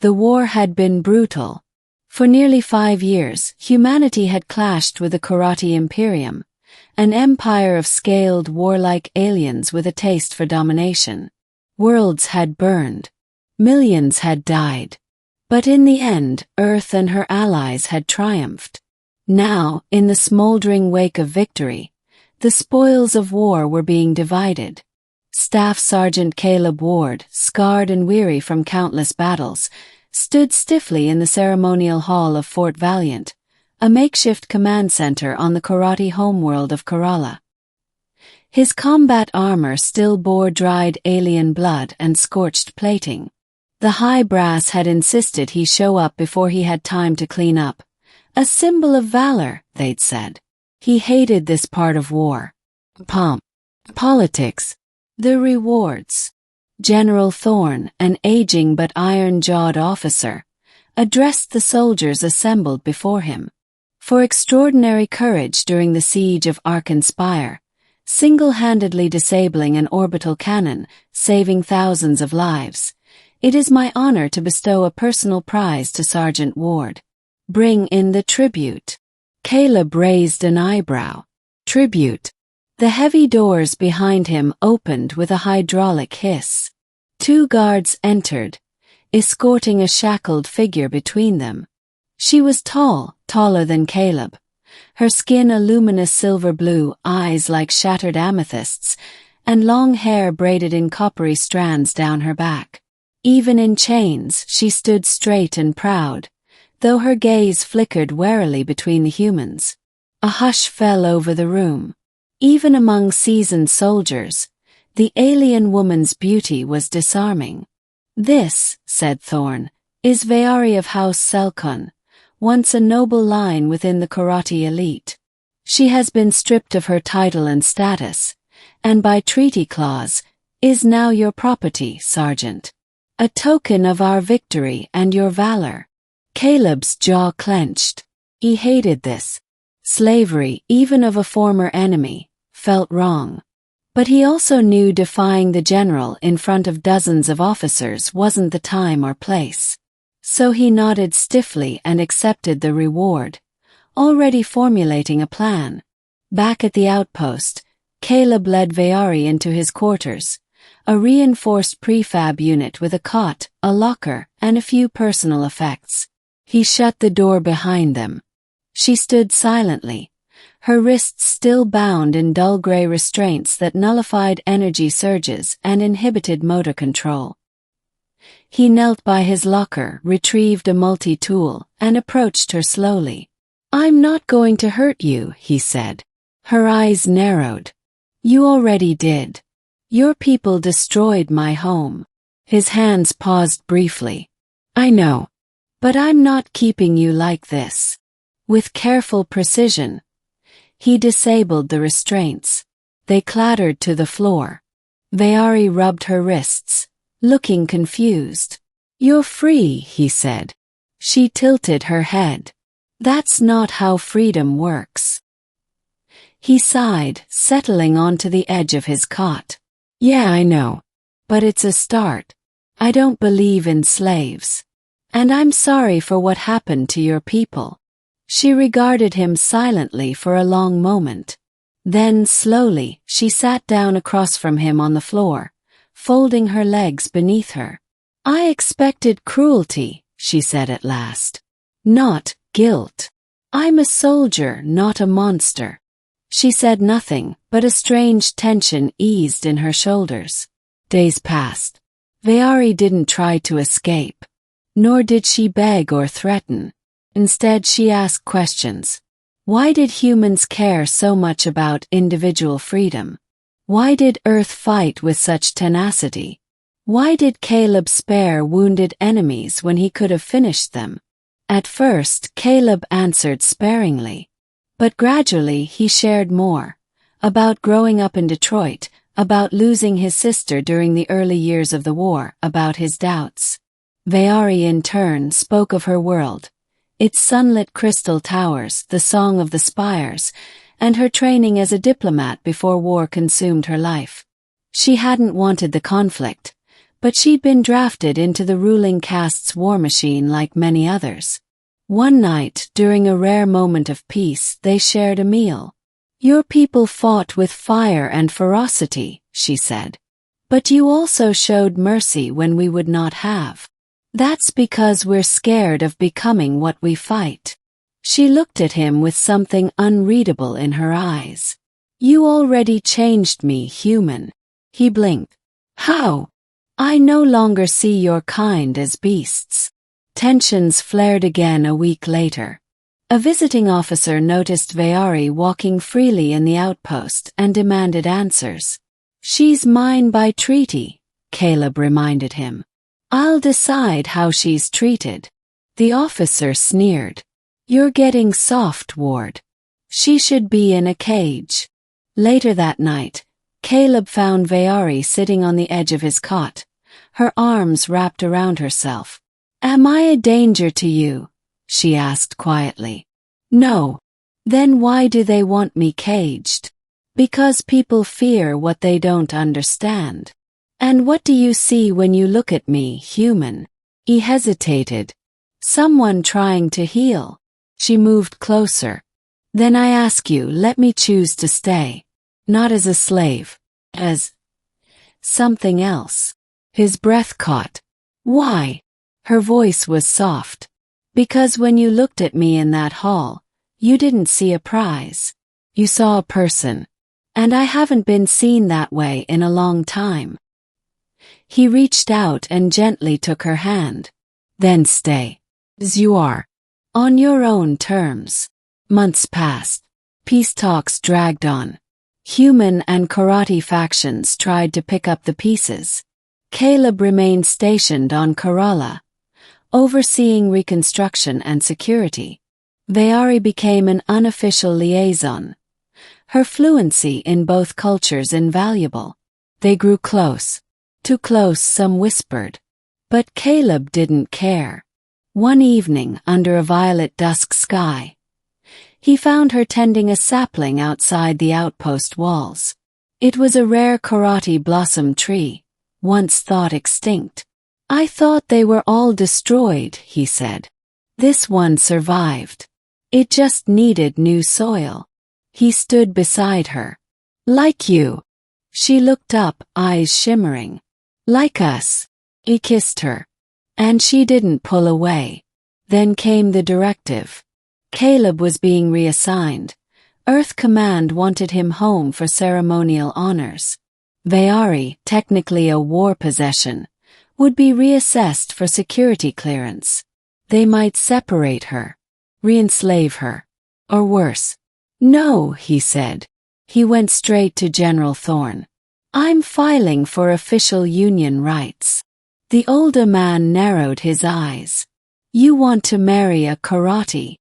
The war had been brutal. For nearly 5 years, humanity had clashed with the Karate Imperium, an empire of scaled, warlike aliens with a taste for domination. Worlds had burned. Millions had died. But in the end, Earth and her allies had triumphed. Now, in the smoldering wake of victory, the spoils of war were being divided. Staff Sergeant Caleb Ward, scarred and weary from countless battles, stood stiffly in the ceremonial hall of Fort Valiant, a makeshift command center on the karate homeworld of Kerala. His combat armor still bore dried alien blood and scorched plating. The high brass had insisted he show up before he had time to clean up. A symbol of valor, they'd said. He hated this part of war. Pomp. Politics. The rewards. General Thorne, an aging but iron-jawed officer, addressed the soldiers assembled before him. For extraordinary courage during the siege of Ark-in-Spire, single-handedly disabling an orbital cannon, saving thousands of lives, it is my honor to bestow a personal prize to Sergeant Ward. Bring in the tribute. Caleb raised an eyebrow. Tribute. The heavy doors behind him opened with a hydraulic hiss. 2 guards entered, escorting a shackled figure between them. She was tall, taller than Caleb. Her skin a luminous silver blue, eyes like shattered amethysts, and long hair braided in coppery strands down her back. Even in chains, she stood straight and proud, though her gaze flickered warily between the humans. A hush fell over the room. Even among seasoned soldiers, the alien woman's beauty was disarming. This, said Thorne, is Veari of House Selkun, once a noble line within the karate elite. She has been stripped of her title and status, and by treaty clause, is now your property, Sergeant. A token of our victory and your valor. Caleb's jaw clenched. He hated this. Slavery, even of a former enemy, felt wrong. But he also knew defying the general in front of dozens of officers wasn't the time or place. So he nodded stiffly and accepted the reward, already formulating a plan. Back at the outpost, Caleb led Veari into his quarters, a reinforced prefab unit with a cot, a locker, and a few personal effects. He shut the door behind them. She stood silently, her wrists still bound in dull gray restraints that nullified energy surges and inhibited motor control. He knelt by his locker, retrieved a multi-tool, and approached her slowly. "I'm not going to hurt you," he said. Her eyes narrowed. "You already did. Your people destroyed my home." His hands paused briefly. "I know. But I'm not keeping you like this." With careful precision, he disabled the restraints. They clattered to the floor. Veari rubbed her wrists, looking confused. "You're free," he said. She tilted her head. "That's not how freedom works." He sighed, settling onto the edge of his cot. "Yeah, I know. But it's a start. I don't believe in slaves. And I'm sorry for what happened to your people." She regarded him silently for a long moment. Then, slowly, she sat down across from him on the floor, folding her legs beneath her. "I expected cruelty," she said at last. "Not guilt. I'm a soldier, not a monster." She said nothing, but a strange tension eased in her shoulders. Days passed. Veari didn't try to escape. Nor did she beg or threaten. Instead, she asked questions. Why did humans care so much about individual freedom? Why did Earth fight with such tenacity? Why did Caleb spare wounded enemies when he could have finished them? At first, Caleb answered sparingly. But gradually he shared more. About growing up in Detroit, about losing his sister during the early years of the war, about his doubts. Veari in turn spoke of her world, its sunlit crystal towers, the song of the spires, and her training as a diplomat before war consumed her life. She hadn't wanted the conflict, But she'd been drafted into the ruling caste's war machine like many others. One night, during a rare moment of peace, they shared a meal. "Your people fought with fire and ferocity," she said. "But you also showed mercy when we would not have. That's because we're scared of becoming what we fight." She looked at him with something unreadable in her eyes. "You already changed me, human." He blinked. "How?" "I no longer see your kind as beasts." Tensions flared again a week later. A visiting officer noticed Veari walking freely in the outpost and demanded answers. "She's mine by treaty," Caleb reminded him. "I'll decide how she's treated." The officer sneered. "You're getting soft, Ward. She should be in a cage." Later that night, Caleb found Veari sitting on the edge of his cot, her arms wrapped around herself. "Am I a danger to you?" she asked quietly. "No." "Then why do they want me caged?" "Because people fear what they don't understand." "And what do you see when you look at me, human?" He hesitated. "Someone trying to heal." She moved closer. "Then I ask you, let me choose to stay. Not as a slave. As something else." His breath caught. "Why?" Her voice was soft. "Because when you looked at me in that hall, you didn't see a prize. You saw a person. And I haven't been seen that way in a long time." He reached out and gently took her hand. "Then stay. As you are. On your own terms." Months passed. Peace talks dragged on. Human and karate factions tried to pick up the pieces. Caleb remained stationed on Kerala, overseeing reconstruction and security. Veari became an unofficial liaison, her fluency in both cultures invaluable. They grew close. Too close, some whispered. But Caleb didn't care. One evening, under a violet dusk sky, he found her tending a sapling outside the outpost walls. It was a rare karate blossom tree, once thought extinct. "I thought they were all destroyed," he said. "This one survived. It just needed new soil." He stood beside her. "Like you." She looked up, eyes shimmering. "Like us." He kissed her. And she didn't pull away. Then came the directive. Caleb was being reassigned. Earth Command wanted him home for ceremonial honors. Veari, technically a war possession, would be reassessed for security clearance. They might separate her, re-enslave her, or worse. "No," he said. He went straight to General Thorne. "I'm filing for official union rights." The older man narrowed his eyes. "You want to marry a karate?"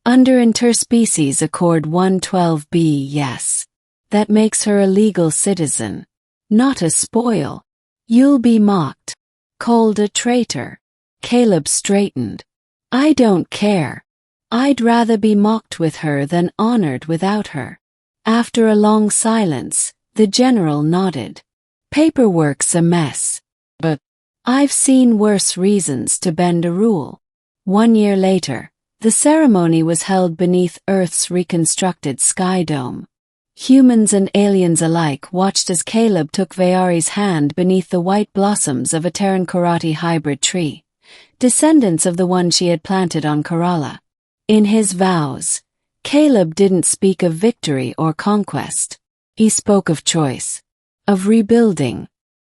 "Under interspecies Accord 112B, yes. That makes her a legal citizen. Not a spoil. You'll be mocked. Called a traitor." Caleb straightened. "I don't care. I'd rather be mocked with her than honored without her." After a long silence, the general nodded. "Paperwork's a mess. But I've seen worse reasons to bend a rule." 1 year later, the ceremony was held beneath Earth's reconstructed sky dome. Humans and aliens alike watched as Caleb took Veari's hand beneath the white blossoms of a Terran karate hybrid tree, descendants of the one she had planted on Kerala. In his vows, Caleb didn't speak of victory or conquest. He spoke of choice, of rebuilding,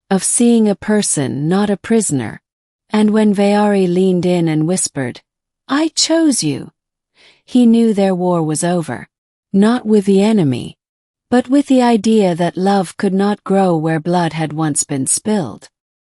of seeing a person, not a prisoner. And when Veari leaned in and whispered, "I chose you," he knew their war was over. Not with the enemy, but with the idea that love could not grow where blood had once been spilled.